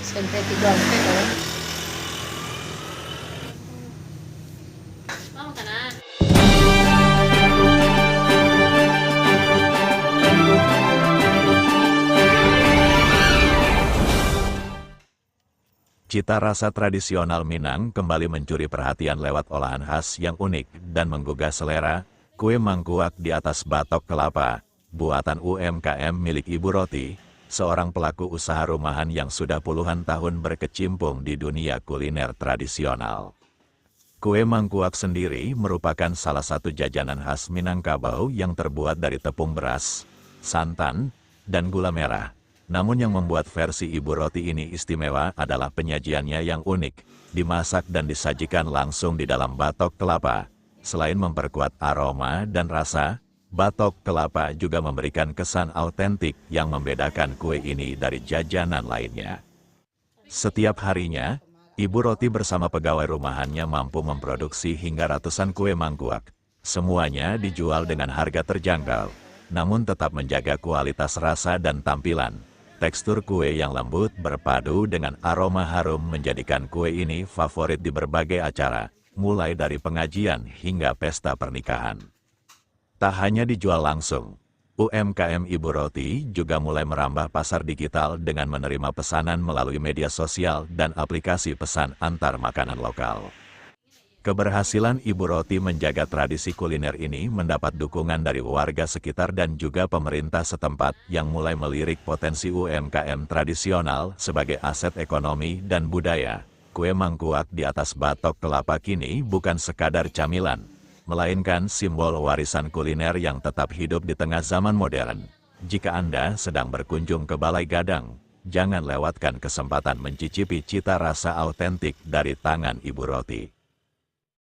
Sampai 3 loh. Mau ka na? Cita rasa tradisional Minang kembali mencuri perhatian lewat olahan khas yang unik dan menggugah selera, kue mangkuak di atas batok kelapa, buatan UMKM milik Ibu Roti, seorang pelaku usaha rumahan yang sudah puluhan tahun berkecimpung di dunia kuliner tradisional. Kue mangkuak sendiri merupakan salah satu jajanan khas Minangkabau yang terbuat dari tepung beras, santan, dan gula merah. Namun yang membuat versi Ibu Roti ini istimewa adalah penyajiannya yang unik, dimasak dan disajikan langsung di dalam batok kelapa. Selain memperkuat aroma dan rasa, batok kelapa juga memberikan kesan autentik yang membedakan kue ini dari jajanan lainnya. Setiap harinya, Ibu Roti bersama pegawai rumahannya mampu memproduksi hingga ratusan kue mangkuak. Semuanya dijual dengan harga terjangkau, namun tetap menjaga kualitas rasa dan tampilan. Tekstur kue yang lembut berpadu dengan aroma harum menjadikan kue ini favorit di berbagai acara, mulai dari pengajian hingga pesta pernikahan. Tak hanya dijual langsung, UMKM Ibu Roti juga mulai merambah pasar digital dengan menerima pesanan melalui media sosial dan aplikasi pesan antar makanan lokal. Keberhasilan Ibu Roti menjaga tradisi kuliner ini mendapat dukungan dari warga sekitar dan juga pemerintah setempat yang mulai melirik potensi UMKM tradisional sebagai aset ekonomi dan budaya. Kue mangkuak di atas batok kelapa kini bukan sekadar camilan, melainkan simbol warisan kuliner yang tetap hidup di tengah zaman modern. Jika Anda sedang berkunjung ke Balai Gadang, jangan lewatkan kesempatan mencicipi cita rasa autentik dari tangan Ibu Roti.